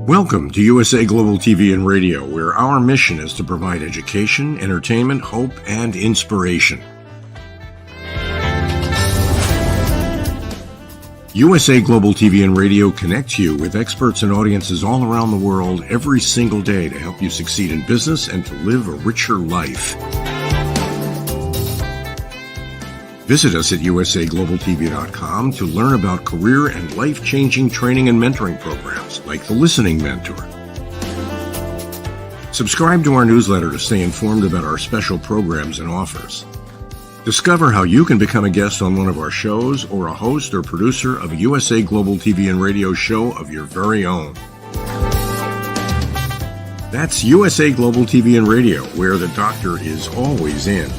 Welcome to USA Global TV and Radio, where our mission is to provide education, entertainment, hope, and inspiration. USA Global TV and Radio connects you with experts and audiences all around the world every single day to help you succeed in business and to live a richer life. Visit us at usaglobaltv.com to learn about career and life-changing training and mentoring programs like the Listening Mentor. Subscribe to our newsletter to stay informed about our special programs and offers. Discover how you can become a guest on one of our shows or a host or producer of a USA Global TV and Radio show of your very own. That's USA Global TV and Radio, where the doctor is always in.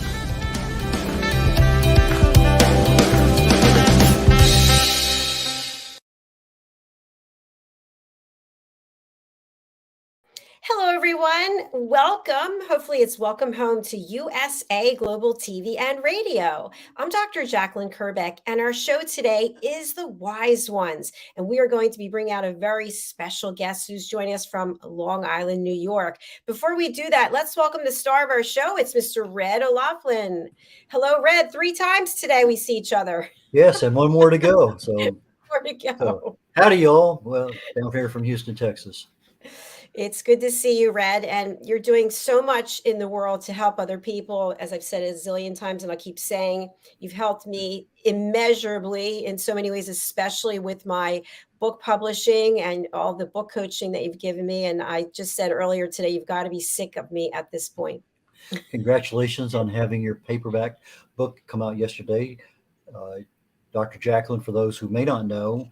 Hello, everyone. Welcome. Hopefully it's welcome home to USA Global TV and Radio. I'm Dr. Jacalyn Kerbeck, and our show today is The Wise Ones. And we are going to be bringing out a very special guest who's joining us from Long Island, New York. Before we do that, let's welcome the star of our show. It's Mr. red.olaughlin. Hello, Red. 3 times today we see each other. Yes, and one more to go. So, more to go. So, howdy, y'all. Well, down here from Houston, Texas. It's good to see you, Red, and you're doing so much in the world to help other people. As I've said a zillion times, and I'll keep saying, you've helped me immeasurably in so many ways, especially with my book publishing and all the book coaching that you've given me. And I just said earlier today, you've got to be sick of me at this point. Congratulations on having your paperback book come out yesterday. Dr. Jacalyn, for those who may not know,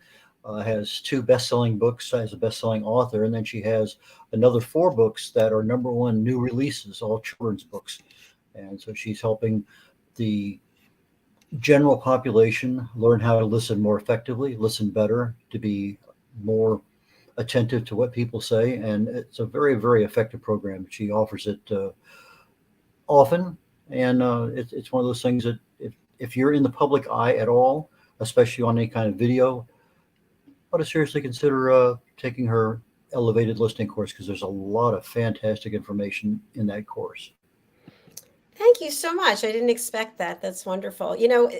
has 2 best-selling books as a best-selling author, and then she has another 4 books that are #1 new releases, all children's books. And so she's helping the general population learn how to listen more effectively, listen better, to be more attentive to what people say. And it's a very, very effective program. She offers it often, and it's one of those things that if you're in the public eye at all, especially on any kind of video, I ought to seriously consider taking her elevated listening course, because there's a lot of fantastic information in that course. Thank you so much. I didn't expect that. That's wonderful. You know,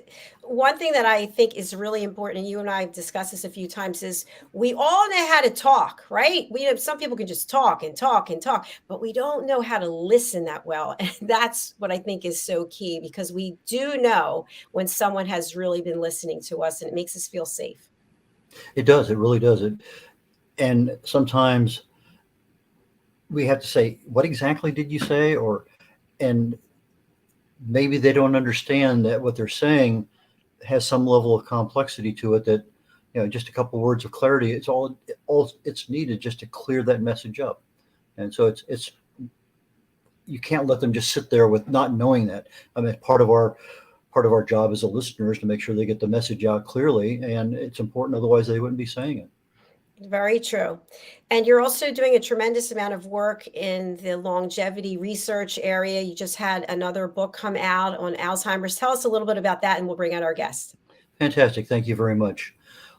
one thing that I think is really important, and you and I have discussed this a few times, is we all know how to talk, right? Some people can just talk and talk and talk, but we don't know how to listen that well. And that's what I think is so key, because we do know when someone has really been listening to us, and it makes us feel safe. It does. It really does. And sometimes we have to say, what exactly did you say? And maybe they don't understand that what they're saying has some level of complexity to it, that, just a couple of words of clarity, it's all it's needed just to clear that message up. And so it's you can't let them just sit there with not knowing that. I mean, part of our job as a listener is to make sure they get the message out clearly, and it's important, otherwise they wouldn't be saying it. Very true. And you're also doing a tremendous amount of work in the longevity research area. You just had another book come out on Alzheimer's. Tell us a little bit about that, and we'll bring out our guest. Fantastic. Thank you very much.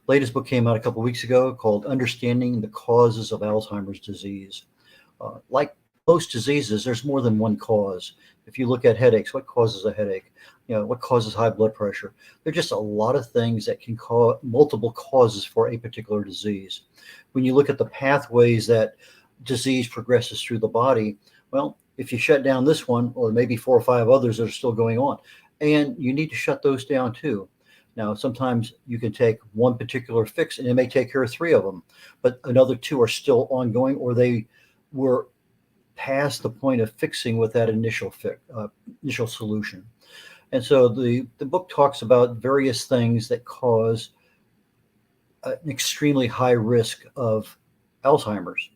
Latest book came out a couple of weeks ago called Understanding the Causes of Alzheimer's Disease. Like most diseases, there's more than one cause. If you look at headaches, what causes a headache? What causes high blood pressure? There are just a lot of things that can cause multiple causes for a particular disease. When you look at the pathways that disease progresses through the body, well, if you shut down this one, or maybe 4 or 5 others that are still going on, and you need to shut those down too. Now, sometimes you can take one particular fix and it may take care of 3 of them, but another 2 are still ongoing, or they were past the point of fixing with that initial solution. And so the book talks about various things that cause an extremely high risk of Alzheimer's,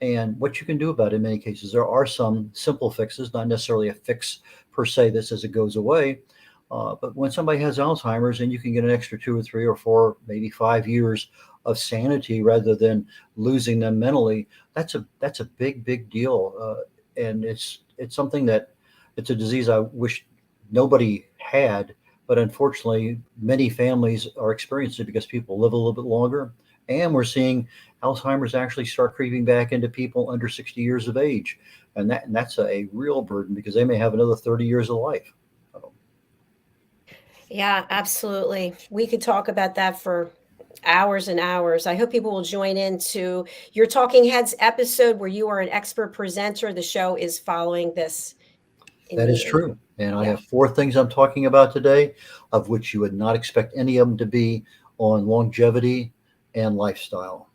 and what you can do about it in many cases. There are some simple fixes, not necessarily a fix per se that says it goes away. But when somebody has Alzheimer's, and you can get an extra 2 or 3 or 4, maybe 5 years of sanity rather than losing them mentally, that's a big deal. And it's something that it's a disease I wish nobody had, but unfortunately many families are experiencing it because people live a little bit longer And we're seeing Alzheimer's actually start creeping back into people under 60 years of age. And that's a real burden because they may have another 30 years of life. Yeah, absolutely. We could talk about that for hours and hours. I hope people will join into your Talking Heads episode where you are an expert presenter. The show is following this That is in true. And I yeah. have four things I'm talking about today, of which you would not expect any of them to be on longevity and lifestyle.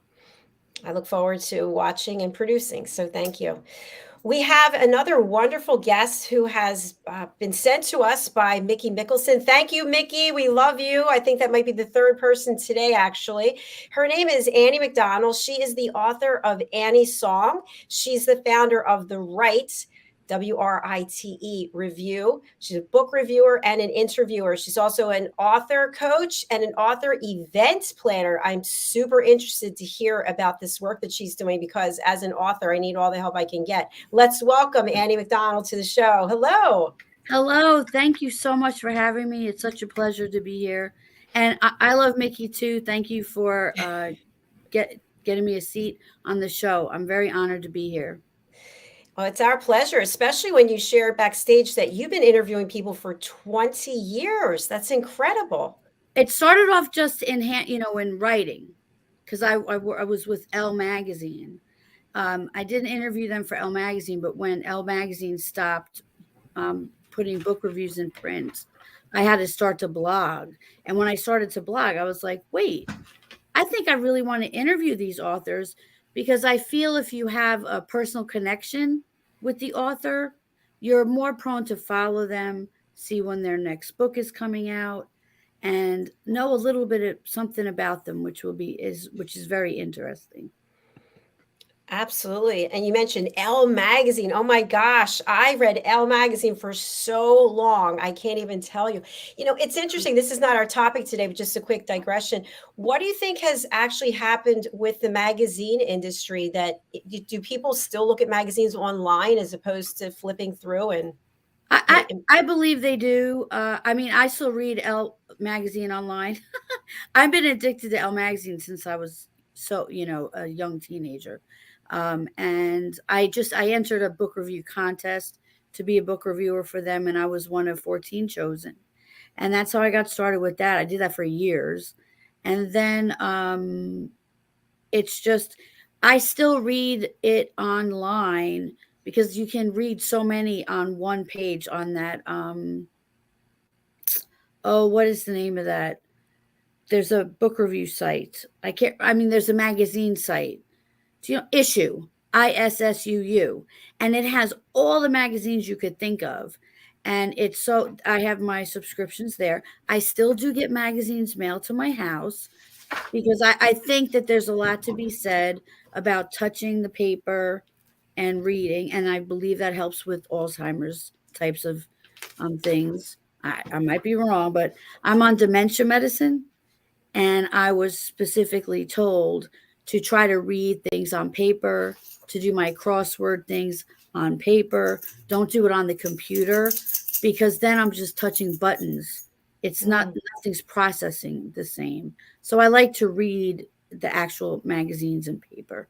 I look forward to watching and producing. So thank you. We have another wonderful guest who has been sent to us by Mickey Mickelson. Thank you, Mickey. We love you. I think that might be the third person today, actually. Her name is Annie Mcdonnell. She is the author of Annie's Song. She's the founder of The Right, WRITE review. She's a book reviewer and an interviewer. She's also an author coach and an author event planner. I'm super interested to hear about this work that she's doing because as an author, I need all the help I can get. Let's welcome Annie Mcdonnell to the show. Hello. Hello. Thank you so much for having me. It's such a pleasure to be here. And I love Mickey too. Thank you for getting me a seat on the show. I'm very honored to be here. Oh, it's our pleasure, especially when you share backstage that you've been interviewing people for 20 years. That's incredible. It started off just in in writing, because I was with Elle Magazine. I didn't interview them for Elle Magazine, but when Elle Magazine stopped putting book reviews in print, I had to start to blog. And when I started to blog, I was like, wait, I think I really want to interview these authors, because I feel if you have a personal connection with the author, you're more prone to follow them, see when their next book is coming out, and know a little bit of something about them, which is very interesting. Absolutely. And you mentioned Elle Magazine. Oh my gosh, I read Elle Magazine for so long. I can't even tell you. You know, it's interesting. This is not our topic today, but just a quick digression. What do you think has actually happened with the magazine industry? That do people still look at magazines online as opposed to flipping through and I believe they do. I mean, I still read Elle Magazine online. I've been addicted to Elle Magazine since I was a young teenager. And I entered a book review contest to be a book reviewer for them, and I was one of 14 chosen. And that's how I got started with that. I did that for years. And then it's just, I still read it online because you can read so many on one page on that. What is the name of that? There's a book review site. There's a magazine site. Issue, ISSUU, and it has all the magazines you could think of. And I have my subscriptions there. I still do get magazines mailed to my house because I think that there's a lot to be said about touching the paper and reading. And I believe that helps with Alzheimer's types of things. I might be wrong, but I'm on dementia medicine. And I was specifically told to try to read things on paper, to do my crossword things on paper. Don't do it on the computer, because then I'm just touching buttons. It's nothing's processing the same. So I like to read the actual magazines in paper.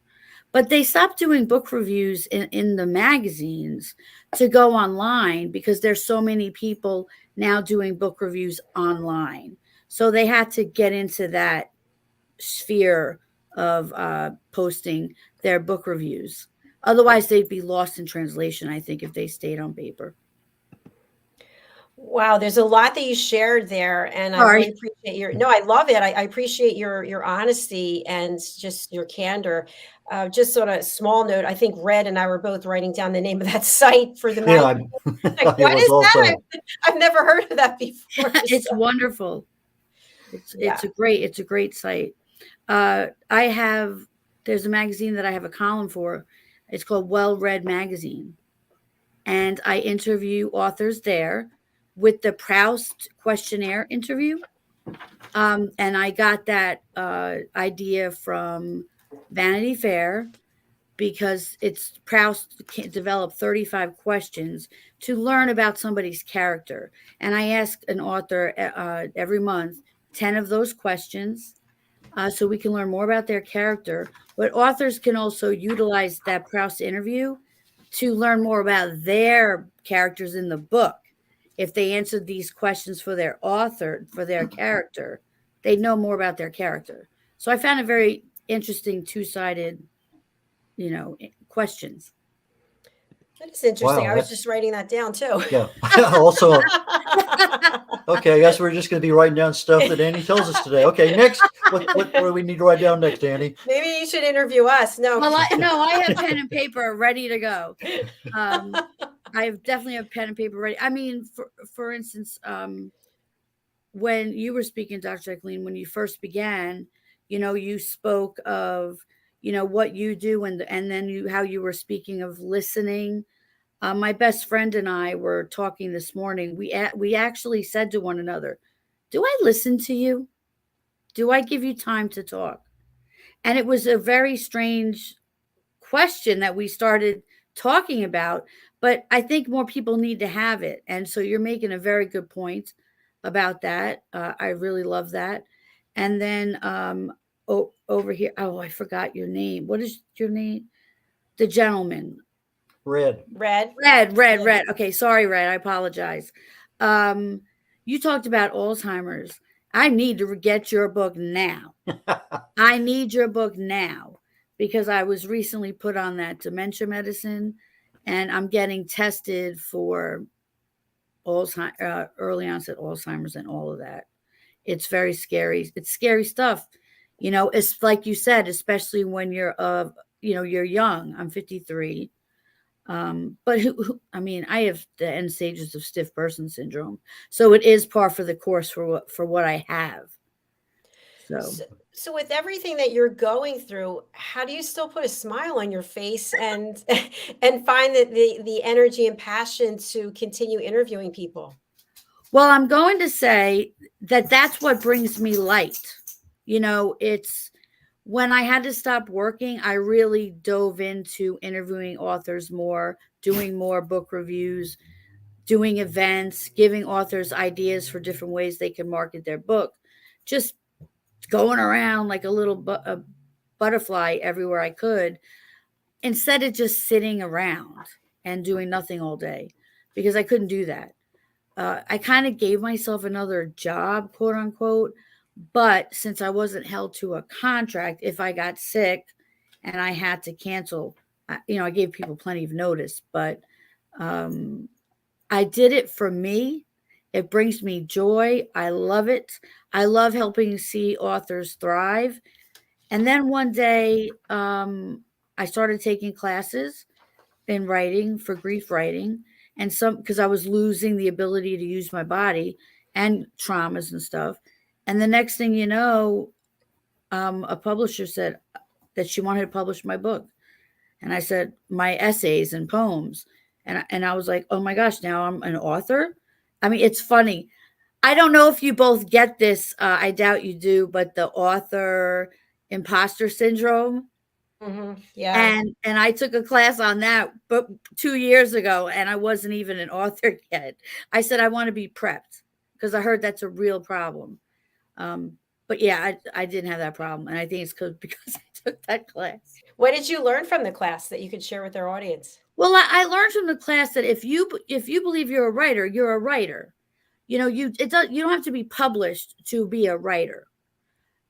But they stopped doing book reviews in the magazines to go online because there's so many people now doing book reviews online. So they had to get into that sphere of posting their book reviews. Otherwise, they'd be lost in translation, I think, if they stayed on paper. Wow, there's a lot that you shared there, and I really appreciate I love it. I appreciate your honesty and just your candor. Just on a small note, I think Red and I were both writing down the name of that site for the magazine. Like, what is that? I've never heard of that before. It's wonderful. It's a great site. There's a magazine that I have a column for. It's called Well Read Magazine. And I interview authors there with the Proust questionnaire interview. And I got that idea from Vanity Fair because Proust developed 35 questions to learn about somebody's character. And I ask an author every month 10 of those questions. so we can learn more about their character. But authors can also utilize that Proust interview to learn more about their characters in the book. If they answered these questions for their author, for their character, they'd know more about their character. So I found it very interesting, two-sided, questions. That is interesting. Wow, I was just writing that down too. Yeah. Also, okay, I guess we're just going to be writing down stuff that Annie tells us today. Okay, next, what do we need to write down next, Annie? Maybe you should interview us. No. Well, I have pen and paper ready to go. I definitely have pen and paper ready. I mean, for instance, when you were speaking, Dr. Jacalyn, when you first began, you spoke of, what you do and then how you were speaking of listening. My best friend and I were talking this morning. We actually said to one another, "Do I listen to you? Do I give you time to talk?" And it was a very strange question that we started talking about, but I think more people need to have it. And so you're making a very good point about that. I really love that. And then over here, I forgot your name. What is your name? The gentleman. Red. Red. Okay, sorry, Red. I apologize. You talked about Alzheimer's. I need to get your book now. I need your book now because I was recently put on that dementia medicine, and I'm getting tested for early onset Alzheimer's and all of that. It's very scary. It's scary stuff. It's like you said, especially when you're you're young. I'm 53. But I have the end stages of stiff person syndrome. So it is par for the course for what I have. So with everything that you're going through, how do you still put a smile on your face and find the energy and passion to continue interviewing people? Well, I'm going to say that's what brings me light. It's when I had to stop working, I really dove into interviewing authors more, doing more book reviews, doing events, giving authors ideas for different ways they can market their book, just going around like a little butterfly everywhere I could, instead of just sitting around and doing nothing all day, because I couldn't do that. I kind of gave myself another job, quote unquote. But since I wasn't held to a contract, if I got sick and I had to cancel, I gave people plenty of notice, but I did it for me. It brings me joy. I love it. I love helping see authors thrive. And then one day, I started taking classes in writing for grief writing, and because I was losing the ability to use my body and traumas and stuff. And the next thing you know, a publisher said that she wanted to publish my book. And I said, my essays and poems. And I was like, oh my gosh, now I'm an author. I mean, it's funny. I don't know if you both get this. I doubt you do, but the author imposter syndrome. Mm-hmm. Yeah. And I took a class on that, but 2 years ago, and I wasn't even an author yet. I said, I want to be prepped because I heard that's a real problem. But yeah, I didn't have that problem. And I think it's because I took that class. What did you learn from the class that you could share with our audience? Well, I learned from the class that if you believe you're a writer, you're a writer. You don't have to be published to be a writer.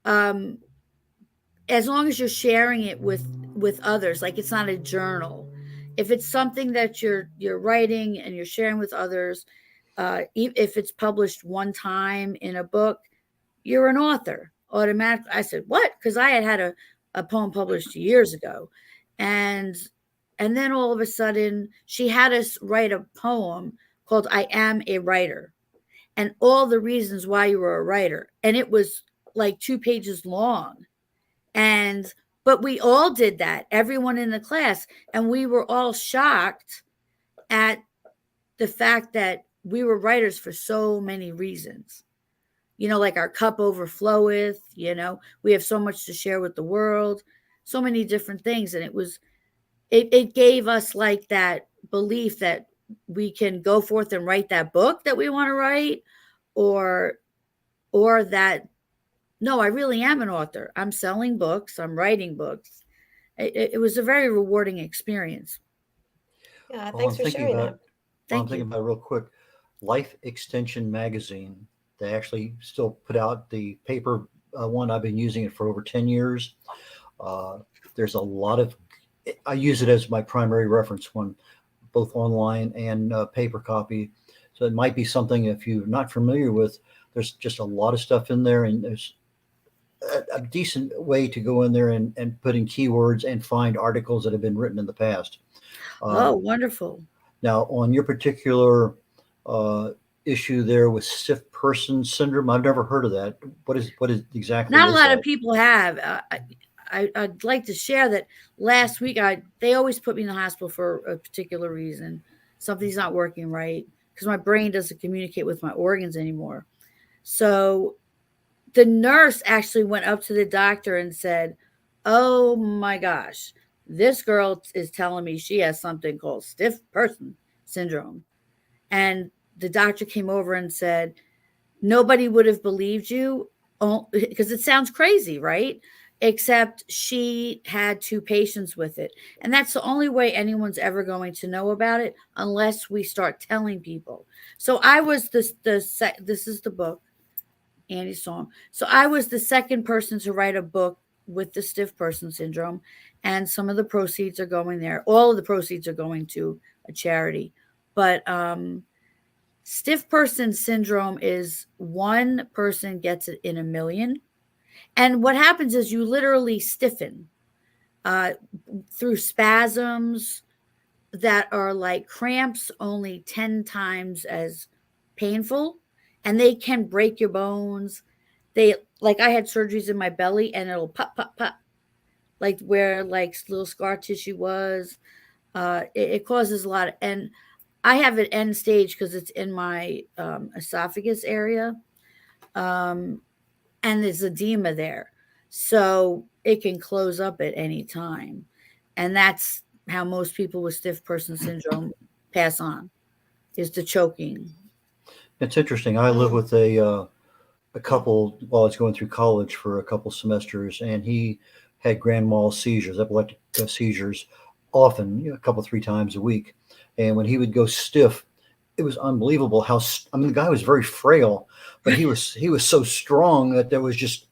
As long as you're sharing it with others, like it's not a journal. If it's something that you're writing and you're sharing with others, if it's published one time in a book, you're an author automatically. I said, what? Because I had a poem published years ago. And then all of a sudden she had us write a poem called I Am a Writer, and all the reasons why you were a writer. And it was like 2 pages long. But we all did that, everyone in the class. And we were all shocked at the fact that we were writers for so many reasons. Like our cup overfloweth, we have so much to share with the world, so many different things. And it gave us like that belief that we can go forth and write that book that we want to write, or that no, I really am an author. I'm selling books. I'm writing books. It was a very rewarding experience. Yeah, Well, thanks for sharing that. I'm Thank thinking you. about it real quick. Life Extension Magazine. They actually still put out the paper one. I've been using it for over 10 years. There's a lot of, I use it as my primary reference one, both online and paper copy. So it might be something if you're not familiar with. There's just a lot of stuff in there, and there's a decent way to go in there and put in keywords and find articles that have been written in the past. Oh, Um, wonderful. Now, on your particular uh, issue there with stiff person syndrome, I've never heard of that. What is exactly Not a is lot of that? people have. I'd like to share that last week they always put me in the hospital for a particular reason. Something's not working right because my brain doesn't communicate with my organs anymore. So the nurse actually went up to the doctor and said, "Oh my gosh, this girl is telling me she has something called stiff person syndrome." And the doctor came over and said, "Nobody would have believed you because it sounds crazy, right? Except she had two patients with it. And that's the only way anyone's ever going to know about it unless we start telling people." So I was this is the book, Andy's song. So I was the second person to write a book with the stiff person syndrome, and some of the proceeds are going there. All of the proceeds are going to a charity. But stiff person syndrome is one person gets it in a million. And what happens is you literally stiffen uh, through spasms that are like cramps, only 10 times as painful. And they can break your bones. Like I had surgeries in my belly and it'll pop, pop, pop, like where like little scar tissue was. It causes a lot of, and I have it end stage because it's in my esophagus area, and there's edema there, so it can close up at any time, and that's how most people with stiff person syndrome pass on, is the choking. It's interesting. I live with a couple while I was going through college for a couple semesters, and he had grand mal seizures, epileptic seizures, often, a couple, 3 times a week. And when he would go stiff, it was unbelievable how, I mean, the guy was very frail, but he was so strong that there was just,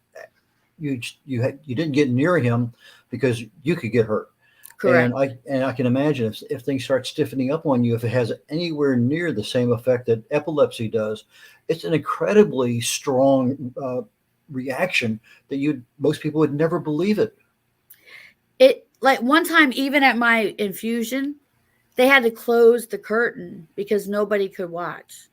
you didn't get near him because you could get hurt. Correct. And I can imagine if things start stiffening up on you, if it has anywhere near the same effect that epilepsy does, it's an incredibly strong reaction that most people would never believe it. It, like one time, even at my infusion, they had to close the curtain because nobody could watch.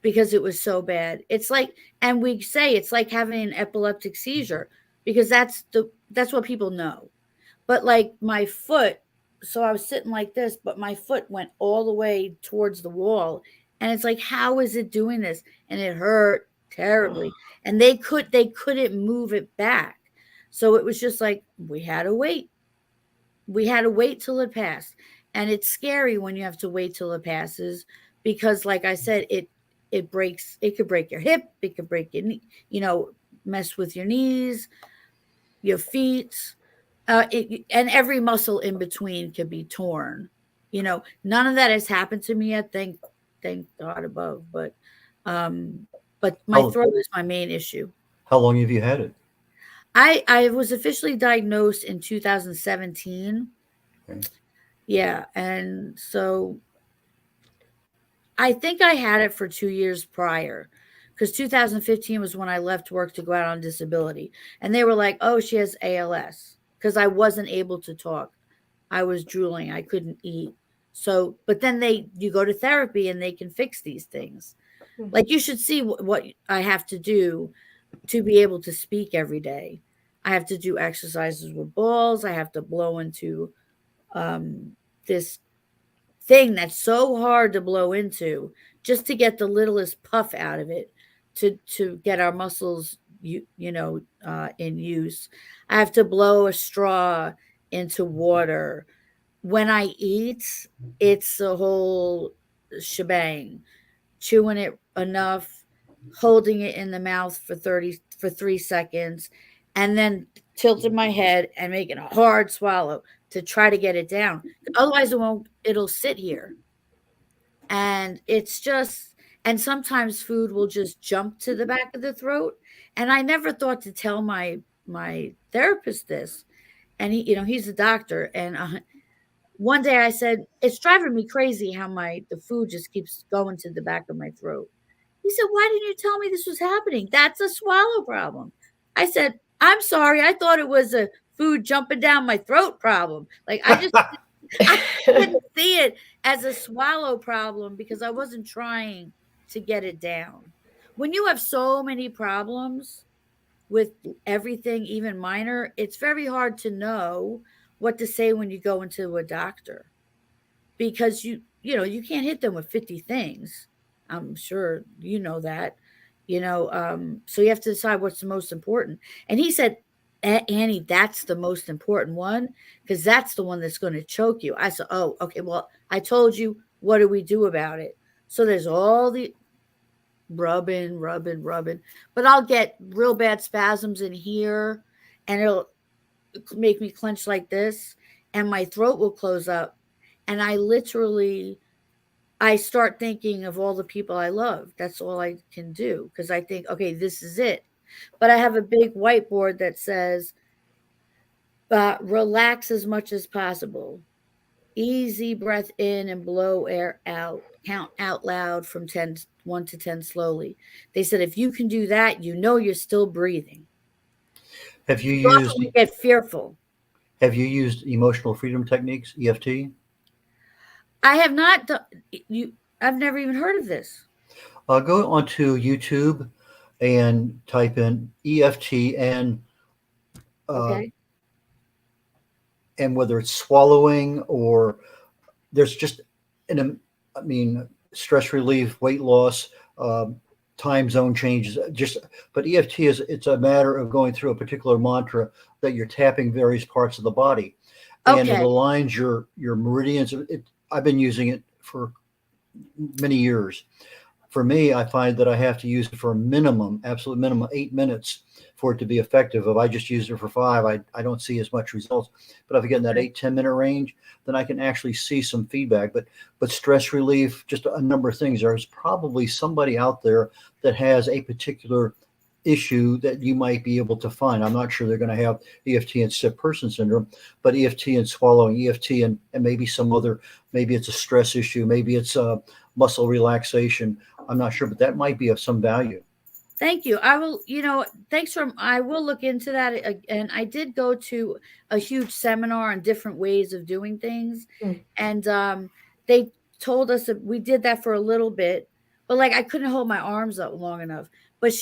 Because it was so bad. It's like, and we say it's like having an epileptic seizure because that's what people know. But like my foot, so I was sitting like this, but my foot went all the way towards the wall, and it's like, how is it doing this? And it hurt terribly, and they couldn't move it back. So it was just like we had to wait. We had to wait till it passed, and it's scary when you have to wait till it passes because, like I said, it breaks. It could break your hip. It could break your knee. Mess with your knees, your feet, and every muscle in between could be torn. None of that has happened to me yet. Thank God above. But my throat is my main issue. How long have you had it? I was officially diagnosed in 2017. Okay. Yeah, and so I think I had it for 2 years prior, because 2015 was when I left work to go out on disability. And they were like, "Oh, she has ALS," because I wasn't able to talk. I was drooling. I couldn't eat. So, but then you go to therapy and they can fix these things. Like you should see what I have to do to be able to speak every day. I have to do exercises with balls. I have to blow into this thing that's so hard to blow into just to get the littlest puff out of it to get our muscles in use. I have to blow a straw into water. When I eat, it's a whole shebang. Chewing it enough, holding it in the mouth for for 3 seconds and then tilting my head and making a hard swallow to try to get it down. Otherwise it'll sit here. And it's just, and sometimes food will just jump to the back of the throat. And I never thought to tell my therapist this. And he's a doctor. And one day I said, it's driving me crazy how the food just keeps going to the back of my throat. He said, why didn't you tell me this was happening? That's a swallow problem. I said, I'm sorry. I thought it was a food jumping down my throat problem. Like I didn't see it as a swallow problem because I wasn't trying to get it down. When you have so many problems with everything, even minor, it's very hard to know what to say when you go into a doctor because you can't hit them with 50 things. I'm sure you know that, so you have to decide what's the most important. And he said, Annie, that's the most important one because that's the one that's going to choke you. I said, oh, okay, well, I told you, what do we do about it? So there's all the rubbing, but I'll get real bad spasms in here and it'll make me clench like this and my throat will close up. And I start thinking of all the people I love. That's all I can do because I think, okay, this is it. But I have a big whiteboard that says, relax as much as possible. Easy breath in and blow air out. Count out loud from 1 to 10 slowly. They said, if you can do that, you're still breathing. Have you get fearful. Have you used emotional freedom techniques, EFT? I have not. I've never even heard of this. Go onto YouTube and type in EFT and Okay. And whether it's swallowing or there's just stress relief, weight loss, time zone changes. But EFT it's a matter of going through a particular mantra that you're tapping various parts of the body, and it aligns your meridians. I've been using it for many years. For me, I find that I have to use it for absolute minimum, 8 minutes for it to be effective. If I just use it for 5, I don't see as much results. But if I get in that 8-10 minute range, then I can actually see some feedback. But stress relief, just a number of things. There's probably somebody out there that has a particular issue that you might be able to find. I'm not sure they're going to have EFT and stiff person syndrome, but EFT and swallowing, EFT and maybe some other, maybe it's a stress issue, maybe it's a muscle relaxation. I'm not sure, but that might be of some value. Thank you. I will, I will look into that. And I did go to a huge seminar on different ways of doing things. And they told us that we did that for a little bit, but I couldn't hold my arms up long enough. But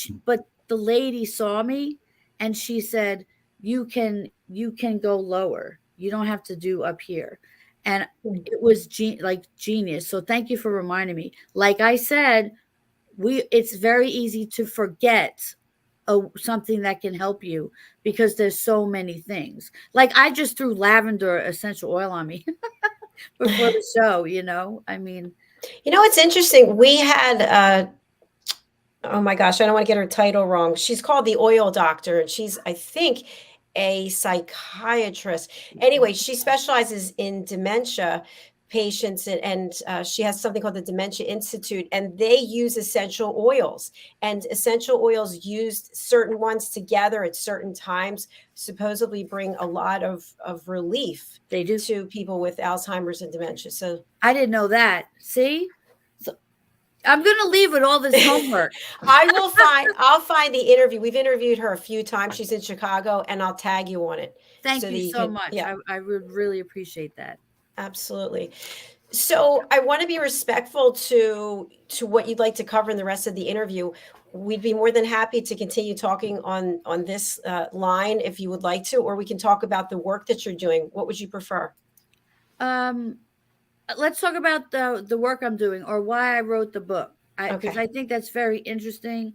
the lady saw me and she said, you can go lower. You don't have to do up here. And it was genius. So thank you for reminding me. Like I said, it's very easy to forget something that can help you because there's so many things. Like I just threw lavender essential oil on me before the show, It's interesting. We had, oh my gosh, I don't want to get her title wrong. She's called the Oil Doctor, and she's, I think, a psychiatrist. Anyway, she specializes in dementia patients, and she has something called the Dementia Institute, and they use essential oils, and essential oils used, certain ones together at certain times, supposedly bring a lot of relief they do to people with Alzheimer's and dementia. So I didn't know that. See? So I'm going to leave with all this homework. I'll find the interview. We've interviewed her a few times. She's in Chicago, and I'll tag you on it. Thank you so much. Yeah. I would really appreciate that. Absolutely. So I want to be respectful to what you'd like to cover in the rest of the interview. We'd be more than happy to continue talking on this line if you would like to, or we can talk about the work that you're doing. What would you prefer? Let's talk about the work I'm doing or why I wrote the book. Because I think that's very interesting.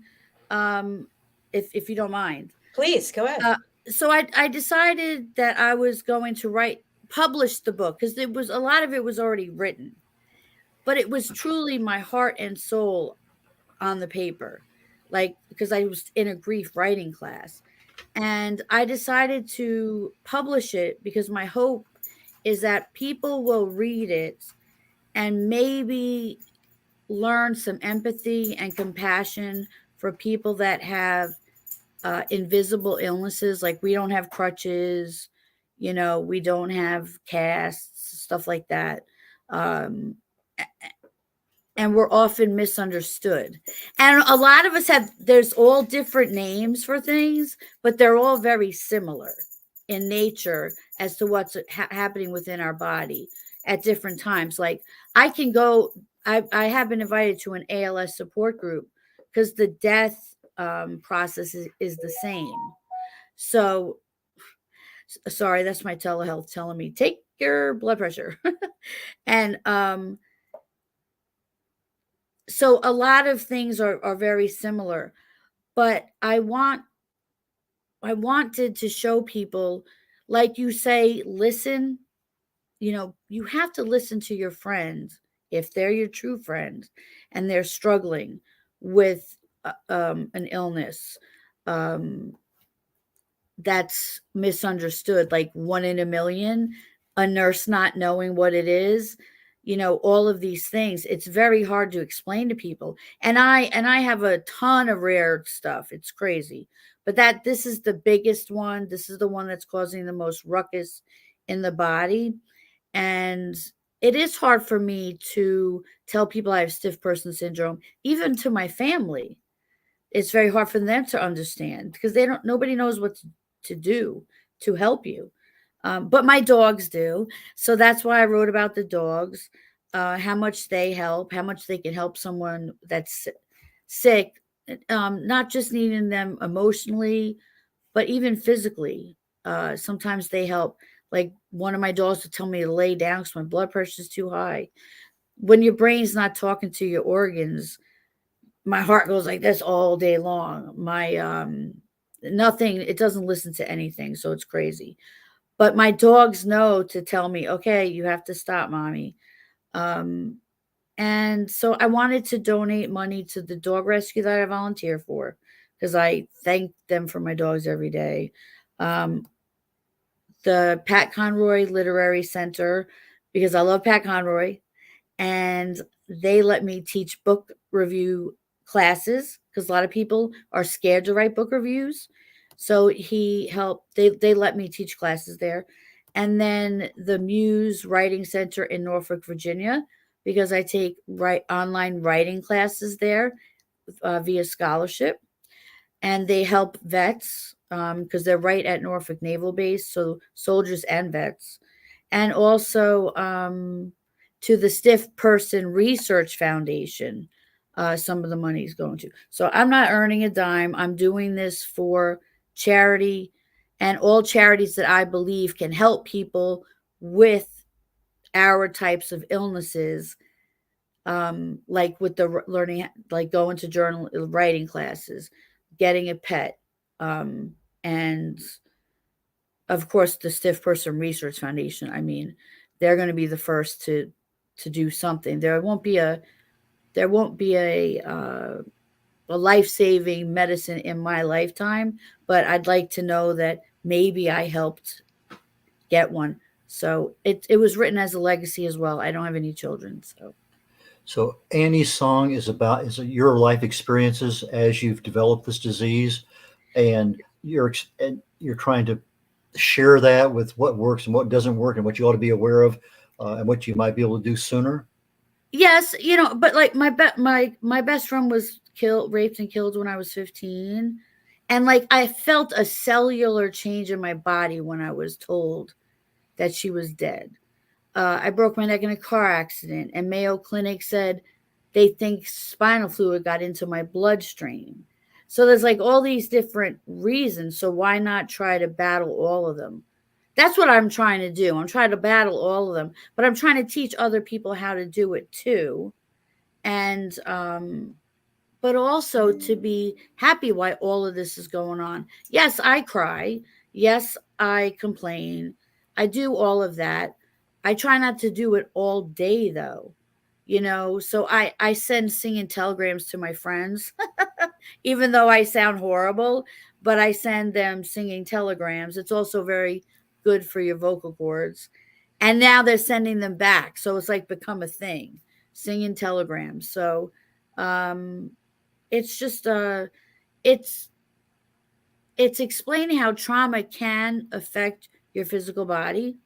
If you don't mind. Please go ahead. So I decided that I was going to publish the book because a lot of it was already written, but it was truly my heart and soul on the paper. like, because I was in a grief writing class. And I decided to publish it because my hope is that people will read it and maybe learn some empathy and compassion for people that have invisible illnesses. Like, we don't have crutches, we don't have casts, stuff like that. Um, and we're often misunderstood. And a lot of us there's all different names for things, but they're all very similar in nature as to what's happening within our body at different times. Like, I have been invited to an ALS support group because the death process is the same. So, sorry, that's my telehealth telling me, take your blood pressure. And so a lot of things are very similar, but I wanted to show people, like you say, listen, you have to listen to your friends if they're your true friends and they're struggling with an illness that's misunderstood, like 1 in a million, a nurse not knowing what it is, all of these things. It's very hard to explain to people. And I have a ton of rare stuff. It's crazy. But this is the biggest one. This is the one that's causing the most ruckus in the body. And it is hard for me to tell people I have stiff person syndrome, even to my family. It's very hard for them to understand because nobody knows what to do to help you. But my dogs do. So that's why I wrote about the dogs, how much they help, how much they can help someone that's sick, not just needing them emotionally, but even physically. Sometimes they help. Like, one of my dogs would tell me to lay down because my blood pressure is too high. When your brain's not talking to your organs, my heart goes like this all day long. My nothing, it doesn't listen to anything, so it's crazy. But my dogs know to tell me, okay, you have to stop, mommy. And so I wanted to donate money to the dog rescue that I volunteer for, because I thank them for my dogs every day. The Pat Conroy Literary Center, because I love Pat Conroy, and they let me teach book review classes because a lot of people are scared to write book reviews. So he helped, they let me teach classes there. And then the Muse Writing Center in Norfolk, Virginia, because I take online writing classes there via scholarship. And they help vets because they're right at Norfolk Naval Base, so soldiers and vets. And also to the Stiff Person Research Foundation, some of the money is going to. So I'm not earning a dime. I'm doing this for charity and all charities that I believe can help people with our types of illnesses, like with the learning, like going to journal writing classes, getting a pet, and of course the Stiff Person Research Foundation. I mean, they're going to be the first to do something. There won't be a life-saving medicine in my lifetime, but I'd like to know that maybe I helped get one. So it was written as a legacy as well. I don't have any children, So Annie's song is your life experiences as you've developed this disease, and you're trying to share that with what works and what doesn't work and what you ought to be aware of, and what you might be able to do sooner. Yes, but like my best friend was raped and killed when I was 15, and like I felt a cellular change in my body when I was told that she was dead. I broke my neck in a car accident, and Mayo Clinic said they think spinal fluid got into my bloodstream. So there's like all these different reasons. So why not try to battle all of them? That's what I'm trying to do. I'm trying to battle all of them, but I'm trying to teach other people how to do it too. And, but also to be happy why all of this is going on. Yes, I cry. Yes, I complain. I do all of that. I try not to do it all day though, so I send singing telegrams to my friends even though I sound horrible, but I send them singing telegrams. It's also very good for your vocal cords. And now they're sending them back. So it's like become a thing, singing telegrams. So it's just it's explaining how trauma can affect your physical body.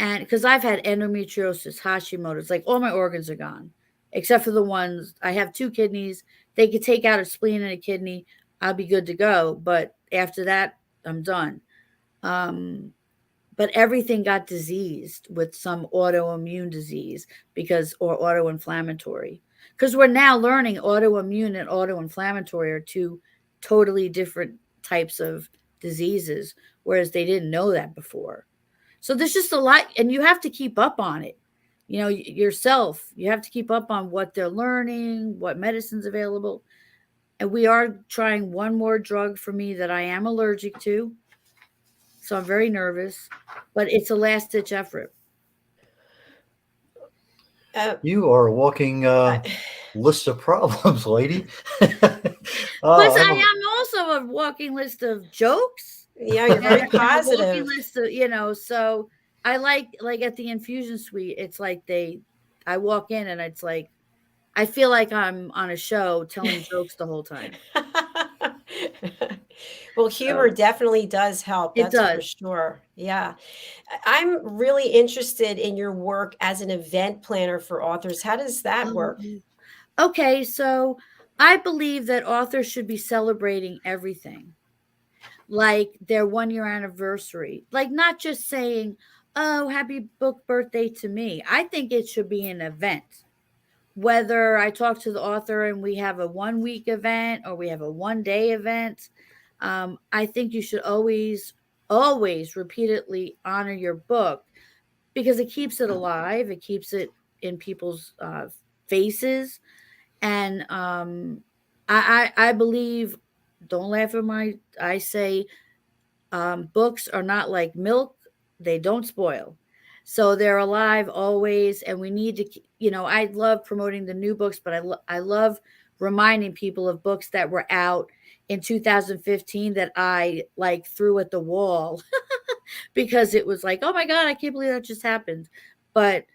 And because I've had endometriosis, Hashimoto's, like all my organs are gone, except for the ones I have 2 kidneys. They could take out a spleen and a kidney. I'll be good to go. But after that, I'm done. But everything got diseased with some autoimmune disease or autoinflammatory. Because we're now learning autoimmune and autoinflammatory are 2 totally different types of diseases, whereas they didn't know that before. So there's just a lot, and you have to keep up on it. You know, yourself, you have to keep up on what they're learning, what medicine's available. And we are trying one more drug for me that I am allergic to. So I'm very nervous, but it's a last-ditch effort. You are a walking list of problems, lady. Plus, I am also a walking list of jokes. Yeah, you're very positive. A walking list of, so I like at the infusion suite, it's like I walk in and it's like, I feel like I'm on a show telling jokes the whole time. Well, humor definitely does help. That's for sure. Yeah. I'm really interested in your work as an event planner for authors. How does that work? Okay, so I believe that authors should be celebrating everything, like their 1-year anniversary, like not just saying, oh, happy book birthday to me. I think it should be an event. Whether I talk to the author and we have a 1-week event or we have a 1-day event, I think you should always repeatedly honor your book because it keeps it alive. It keeps it in people's faces. And I believe, don't laugh at I say books are not like milk. They don't spoil. So they're alive always. And we need to, I love promoting the new books, but I love reminding people of books that were out in 2015 that I like threw at the wall because it was like, oh my God, I can't believe that just happened. But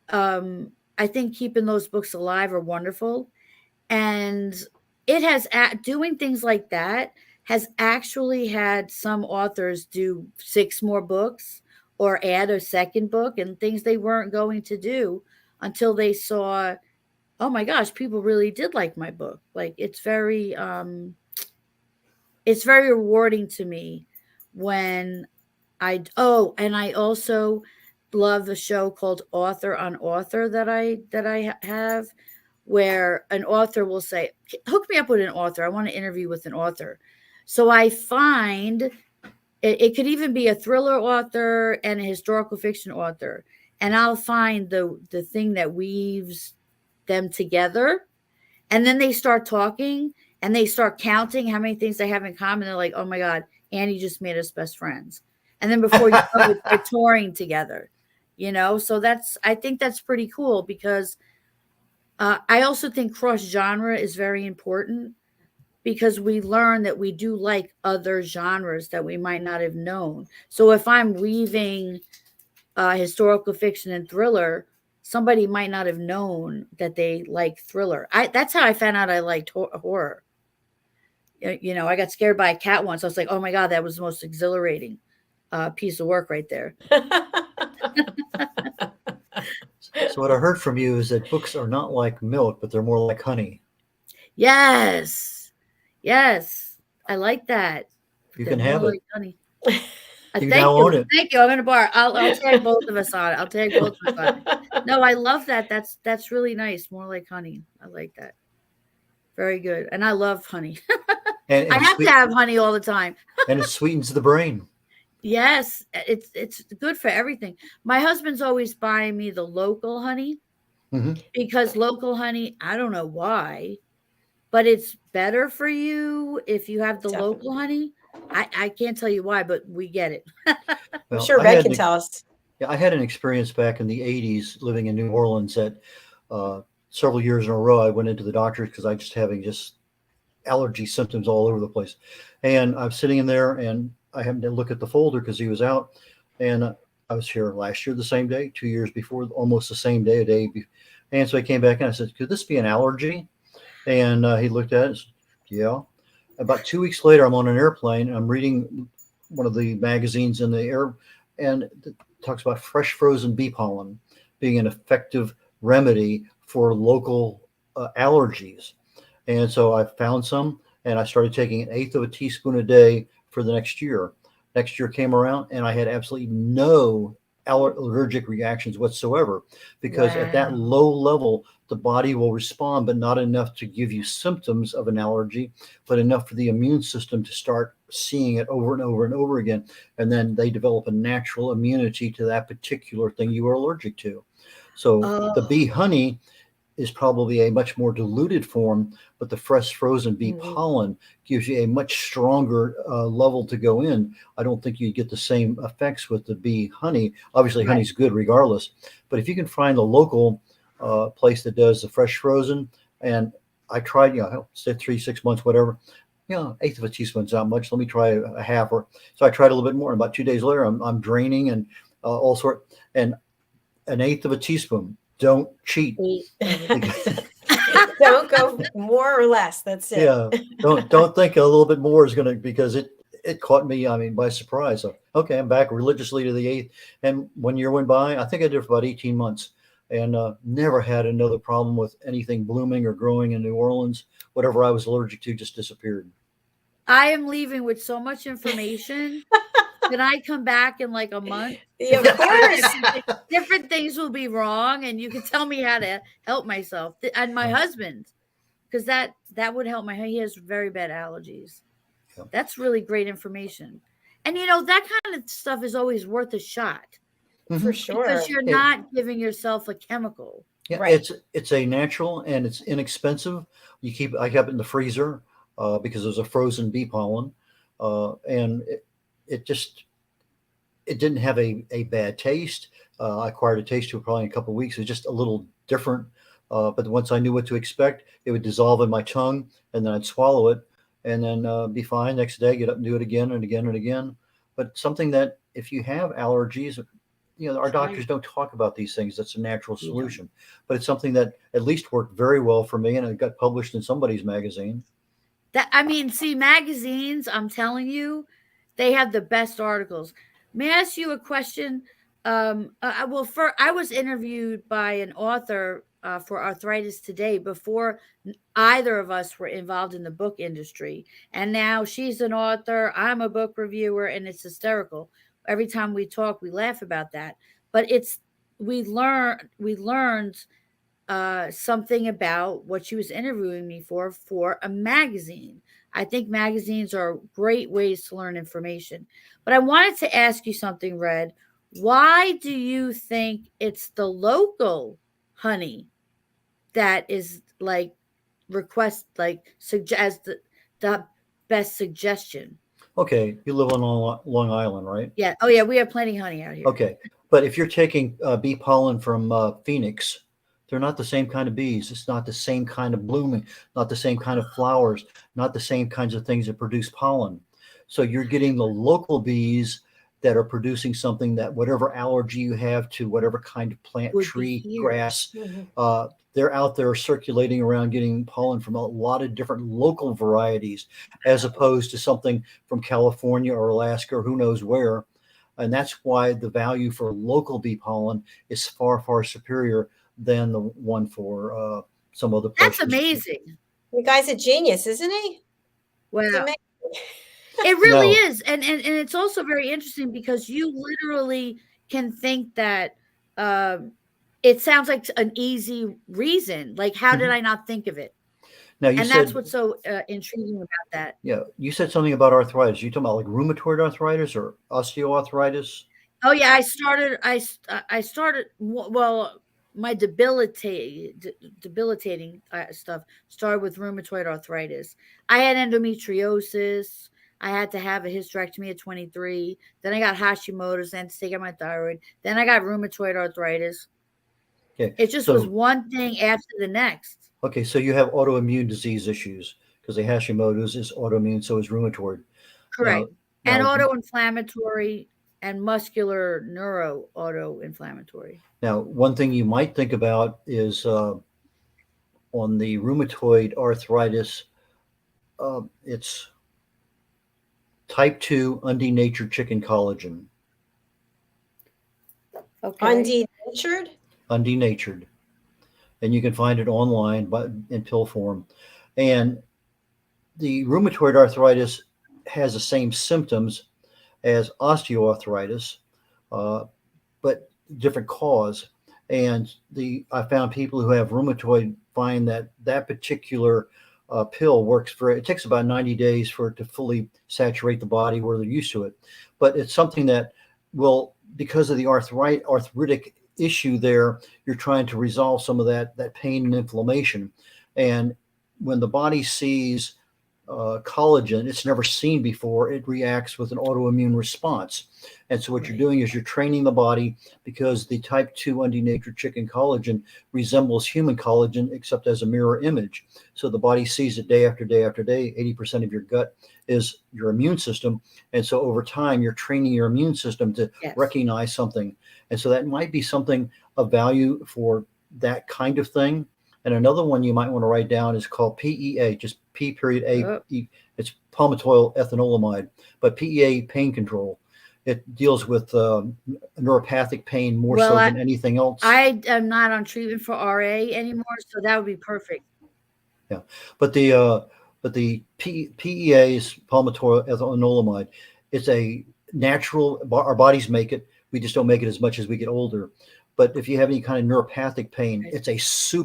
I think keeping those books alive are wonderful. And it has, doing things like that has actually had some authors do 6 more books or add a second book and things they weren't going to do until they saw, oh my gosh, people really did like my book. Like it's very rewarding to me when and I also love a show called Author on Author that I have, where an author will say, hook me up with an author. I want to interview with an author. So I find it could even be a thriller author and a historical fiction author. And I'll find the thing that weaves them together. And then they start talking and they start counting how many things they have in common. They're like, oh my God, Annie just made us best friends. And then before you know it, they're touring together, So I think that's pretty cool because I also think cross genre is very important because we learn that we do like other genres that we might not have known. So if I'm weaving historical fiction and thriller, somebody might not have known that they like thriller. That's how I found out I liked horror. I got scared by a cat once. I was like, oh my God, that was the most exhilarating piece of work right there. So what I heard from you is that books are not like milk, but they're more like honey. Yes. I like that. You can have it. Like honey. You now own it. Thank you. I'm in a bar. I'll tag both of us on it. No, I love that. That's really nice. More like honey. I like that. Very good. And I love honey. And I have to have honey all the time. And it sweetens the brain. Yes, it's good for everything. My husband's always buying me the local honey because local honey, I don't know why, but it's better for you if you have the local honey. I can't tell you why, but we get it. I'm sure Red can tell us. Yeah, I had an experience back in the 80s living in New Orleans that several years in a row I went into the doctor because I just having allergy symptoms all over the place. And I'm sitting in there, and I happened to look at the folder because he was out, and I was here last year the same day, 2 years before, almost the same day, a day. And so I came back and I said, "Could this be an allergy?" And he looked at it and said, "Yeah." About 2 weeks later, I'm on an airplane and I'm reading one of the magazines in the air, and it talks about fresh frozen bee pollen being an effective remedy for local allergies. And so I found some, and I started taking 1/8 of a teaspoon a day for the next year. Next year came around, and I had absolutely no allergic reactions whatsoever, because at that Wow. low level, the body will respond, but not enough to give you symptoms of an allergy, but enough for the immune system to start seeing it over and over and over again. And then they develop a natural immunity to that particular thing you are allergic to. So the Oh, bee honey is probably a much more diluted form, but the fresh frozen bee Mhm. pollen gives you a much stronger level to go in. I don't think you get the same effects with the bee honey. Obviously, Right. honey's good regardless, but if you can find a local place that does the fresh frozen, and I tried, say 3, 6 months, whatever. 1/8 of a teaspoon's not much. Let me try a half, or so I tried a little bit more. And about 2 days later, I'm draining and all sort, and 1/8 of a teaspoon. Don't cheat. Don't go more or less. That's it. Yeah, don't think a little bit more is gonna, because it caught me, I mean, by surprise. So, okay, I'm back religiously to the 8th, and 1 year went by. I think I did it for about 18 months, and never had another problem with anything blooming or growing in New Orleans. Whatever I was allergic to just disappeared. I am leaving with so much information. Can I come back in like a month? Yeah, of course. Different things will be wrong, and you can tell me how to help myself and my Yeah, husband, because that would help he has very bad allergies. yeah. That's really great information. And that kind of stuff is always worth a shot For Mhm. because sure. you're It, not giving yourself a chemical. yeah, Right. it's a natural, and it's inexpensive. I kept it in the freezer because there's a frozen bee pollen, and it just it didn't have a bad taste. I acquired a taste to it probably in a couple of weeks. It was just a little different. But once I knew what to expect, it would dissolve in my tongue, and then I'd swallow it, and then be fine. Next day, get up and do it again and again and again. But something that, if you have allergies, our Try doctors don't talk about these things. That's a natural yeah. solution. But it's something that at least worked very well for me, and it got published in somebody's magazine. See, magazines, I'm telling you, they have the best articles. May I ask you a question? I was interviewed by an author for Arthritis Today before either of us were involved in the book industry. And now she's an author, I'm a book reviewer, and it's hysterical. Every time we talk, we laugh about that. But we learned something about what she was interviewing me for a magazine. I think magazines are great ways to learn information. But I wanted to ask you something, Red. Why do you think it's the local honey that is like suggest the best suggestion? Okay, you live on Long Island, right? Yeah. Oh yeah, we have plenty of honey out here. Okay, but if you're taking bee pollen from Phoenix, they're not the same kind of bees. It's not the same kind of blooming, not the same kind of flowers, not the same kinds of things that produce pollen. So you're getting the local bees that are producing something that, whatever allergy you have to whatever kind of plant, Would be tree, here. grass, Mhm. they're out there circulating around getting pollen from a lot of different local varieties, as opposed to something from California or Alaska or who knows where. And that's why the value for local bee pollen is far, far superior than the one for some other That's places. amazing. The guy's a genius, isn't he? It's Wow. amazing. It really Now, is, and it's also very interesting because you literally can think that, um, it sounds like an easy reason, like, how did mhm. I not think of it? Now you And that's said, what's so, intriguing about that. yeah, you said something about arthritis. You talking about like rheumatoid arthritis or osteoarthritis? Oh, yeah, I started well, my debilitating, stuff started with rheumatoid arthritis. I had endometriosis. I had to have a hysterectomy at 23. Then I got Hashimoto's, then to take out my thyroid. Then I got rheumatoid arthritis. Okay, It just was so one thing after the next. okay, so you have autoimmune disease issues, because the Hashimoto's is autoimmune, so is rheumatoid. Correct. And Now, autoinflammatory and muscular neuro autoinflammatory. now, one thing you might think about is on the rheumatoid arthritis, it's type 2 undenatured chicken collagen. Okay. Undenatured? Undenatured. And you can find it online in pill form. And the rheumatoid arthritis has the same symptoms as osteoarthritis, but different cause. And I found people who have rheumatoid find that particular pill works it takes about 90 days for it to fully saturate the body where they're used to it. But it's something that will, because of the arthritic issue there, you're trying to resolve some of that pain and inflammation. And when the body sees collagen it's never seen before, it reacts with an autoimmune response. And so what you're doing is you're training the body, because the type 2 undenatured chicken collagen resembles human collagen except as a mirror image. So the body sees it day after day after day. 80% of your gut is your immune system. And so over time, you're training your immune system to recognize something. And so that might be something of value for that kind of thing. And another one you might want to write down is called PEA, just P.A. It's palmitoyl ethanolamide, but PEA pain control. It deals with neuropathic pain more so than anything else. I am not on treatment for RA anymore, so that would be perfect. Yeah, but the PEA is palmitoyl ethanolamide. It's a natural. Our bodies make it. We just don't make it as much as we get older. But if you have any kind of neuropathic pain, it's a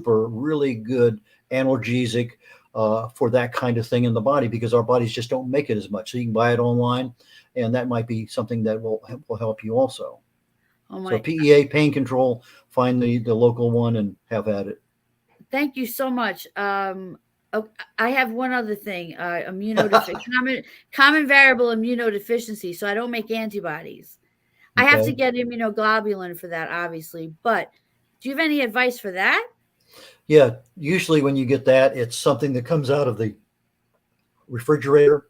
really good analgesic for that kind of thing in the body, because our bodies just don't make it as much. So you can buy it online, and that might be something that will help you also. So PEA pain control, find the local one and have at it. Thank you so much. I have one other thing, common variable immunodeficiency. So I don't make antibodies. Okay. I have to get immunoglobulin for that, obviously. But do you have any advice for that? Yeah, usually when you get that, it's something that comes out of the refrigerator,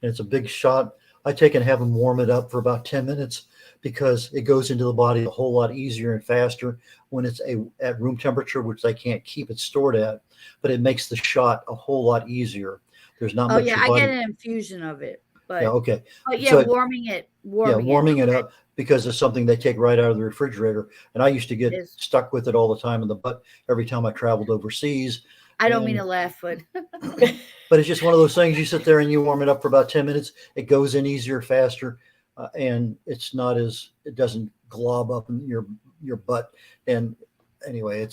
and it's a big shot. I take and have them warm it up for about 10 minutes, because it goes into the body a whole lot easier and faster when it's at room temperature, which they can't keep it stored at. But it makes the shot a whole lot easier. There's not much. Oh yeah, I get an infusion of it. But yeah, okay. But yeah, so warming it up, because it's something they take right out of the refrigerator. And I used to get stuck with it all the time in the butt every time I traveled overseas. I don't mean to laugh, but but it's just one of those things. You sit there and you warm it up for about 10 minutes. It goes in easier, faster, and it doesn't glob up in your butt. And anyway,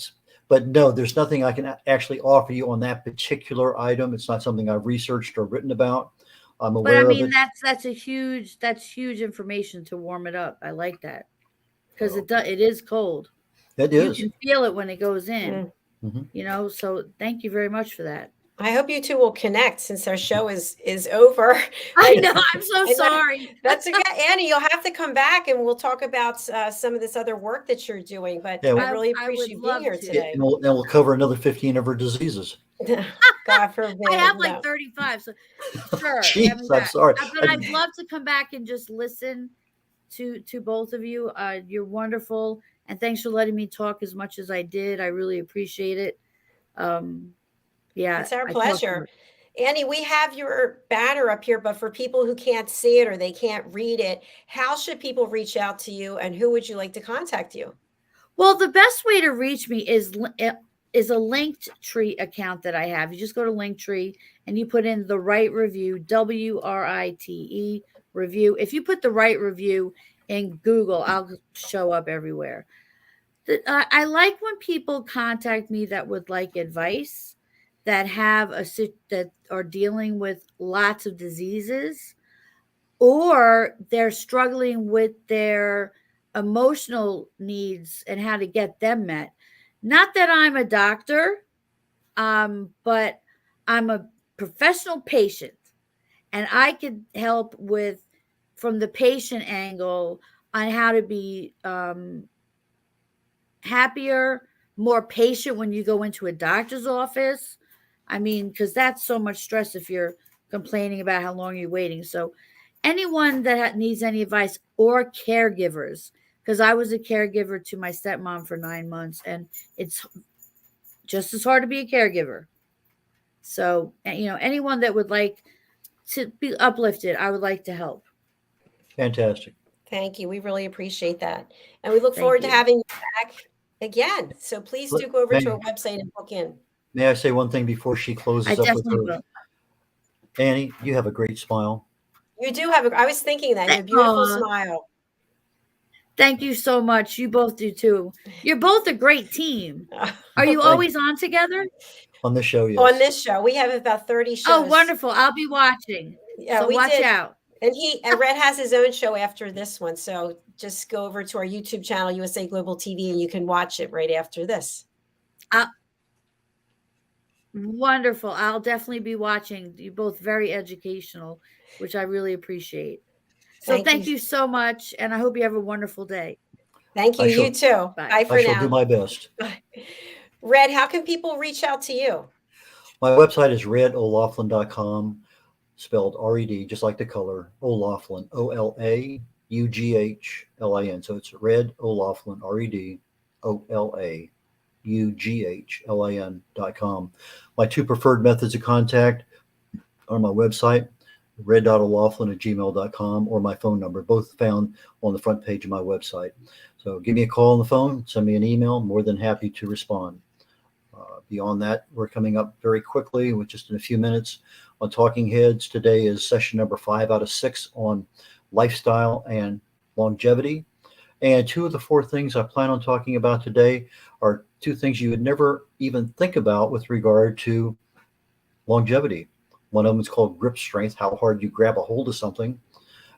but no, there's nothing I can actually offer you on that particular item. It's not something I've researched or written about. I'm aware of it. That's huge information to warm it up. I like that, because it is cold. It is. You can feel it when it goes in. Mm-hmm. So thank you very much for that. I hope you two will connect, since our show is over. I know. I'm so sorry. That's okay, Annie. You'll have to come back, and we'll talk about some of this other work that you're doing. But I really appreciate you being here today. And we'll cover another 15 of her diseases. God forbid. I have 35, so sure. Jeez, I'm sorry. But I'd love to come back and just listen to both of you. You're wonderful, and thanks for letting me talk as much as I did. I really appreciate it. It's our pleasure. Annie, we have your banner up here, but for people who can't see it or they can't read it, how should people reach out to you, and who would you like to contact you? Well, the best way to reach me is a Linktree account that I have. You just go to Linktree and you put in the Right Review, WRITE review. If you put the Right Review in Google, I'll show up everywhere. I like when people contact me that would like advice, that are dealing with lots of diseases, or they're struggling with their emotional needs and how to get them met. Not that I'm a doctor, but I'm a professional patient, and I could help from the patient angle on how to be happier, more patient when you go into a doctor's office. I mean, because that's so much stress if you're complaining about how long you're waiting. So anyone that needs any advice, or caregivers, because I was a caregiver to my stepmom for 9 months, and it's just as hard to be a caregiver. So, anyone that would like to be uplifted, I would like to help. Fantastic. Thank you. We really appreciate that. And we look Thank forward to you. having you back again. So please do go over May- to our website and book in. May I say one thing before she I closes up with definitely her? will. Annie, you have a great smile. You do have I was thinking that. You have a beautiful smile. Thank you so much. You both do too. You're both a great team. Are you Thank always on together? On this show, yes. On this show, we have about 30 shows. Oh, wonderful. I'll be watching. Yeah, so we watch did. out. And Red has his own show after this one. So just go over to our YouTube channel, USA Global TV, and you can watch it right after this. Wonderful. I'll definitely be watching. You're both very educational, which I really appreciate. So thank you so much. And I hope you have a wonderful day. Thank you. You too. Bye for now. I shall do my best. Red, how can people reach out to you? My website is red.olaughlin.com, spelled R-E-D, just like the color, O'Laughlin, O-L-A-U-G-H-L-I-N. So it's Red O'Laughlin, R-E-D, O-L-A-U-G-H-L-I-N.com. My two preferred methods of contact are my website, red.olaughlin@gmail.com, or my phone number, both found on the front page of my website. So give me a call on the phone, send me an email, more than happy to respond. Beyond that, we're coming up very quickly, with just in a few minutes, on Talking Heads. Today is session number 5 out of 6 on lifestyle and longevity. And 2 of the 4 things I plan on talking about today are 2 things you would never even think about with regard to longevity. One of them is called grip strength, how hard you grab a hold of something.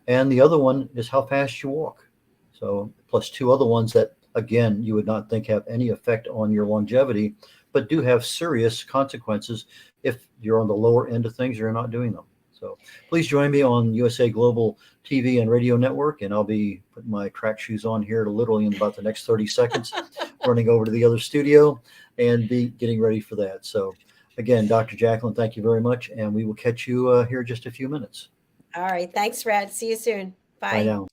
And the other one is how fast you walk. So plus 2 other ones that, again, you would not think have any effect on your longevity, but do have serious consequences if you're on the lower end of things or you're not doing them. So please join me on USA Global TV and Radio Network, and I'll be putting my track shoes on here literally in about the next 30 seconds, running over to the other studio and be getting ready for that. So again, Dr. Jacalyn, thank you very much, and we will catch you here in just a few minutes. All right. Thanks, Red. See you soon. Bye now.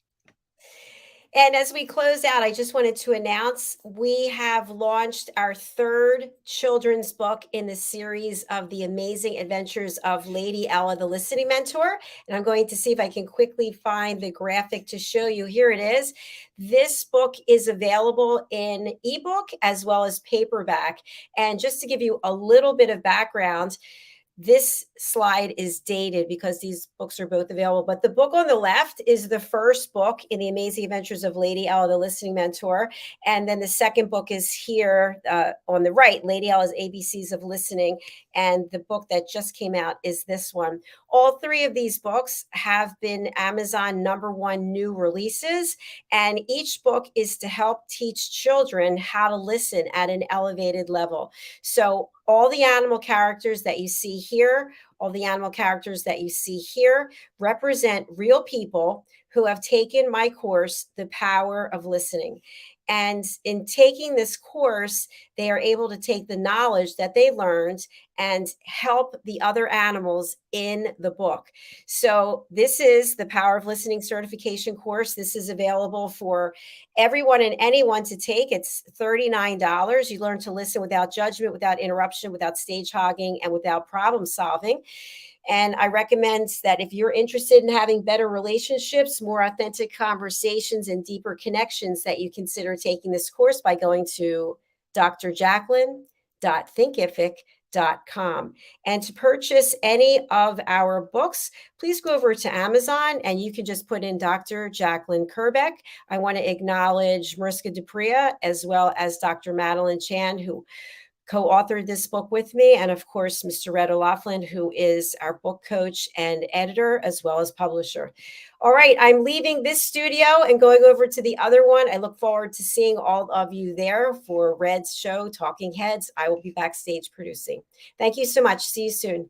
And as we close out, I just wanted to announce we have launched our 3rd children's book in the series of The Amazing Adventures of Lady Ella, the Listening Mentor. And I'm going to see if I can quickly find the graphic to show you. Here it is. This book is available in ebook as well as paperback. And just to give you a little bit of background, this slide is dated because these books are both available, but the book on the left is the first book in The Amazing Adventures of Lady Ella, the Listening Mentor. And then the second book is here on the right, Lady Ella's ABCs of Listening. And the book that just came out is this one. All 3 of these books have been Amazon #1 new releases. And each book is to help teach children how to listen at an elevated level. So all the animal characters that you see here, all the animal characters that you see here represent real people who have taken my course, The Power of Listening. And in taking this course, they are able to take the knowledge that they learned and help the other animals in the book. So this is the Power of Listening certification course. This is available for everyone and anyone to take. It's $39. You learn to listen without judgment, without interruption, without stage hogging, and without problem solving. And I recommend that if you're interested in having better relationships, more authentic conversations, and deeper connections, that you consider taking this course by going to drjacalyn.thinkific.com. And to purchase any of our books, please go over to Amazon and you can just put in Dr. Jacalyn Kerbeck. I want to acknowledge Mariska Dupria as well as Dr. Madeline Chan, who co-authored this book with me, and of course, Mr. Red O'Laughlin, who is our book coach and editor, as well as publisher. All right, I'm leaving this studio and going over to the other one. I look forward to seeing all of you there for Red's show, Talking Heads. I will be backstage producing. Thank you so much. See you soon.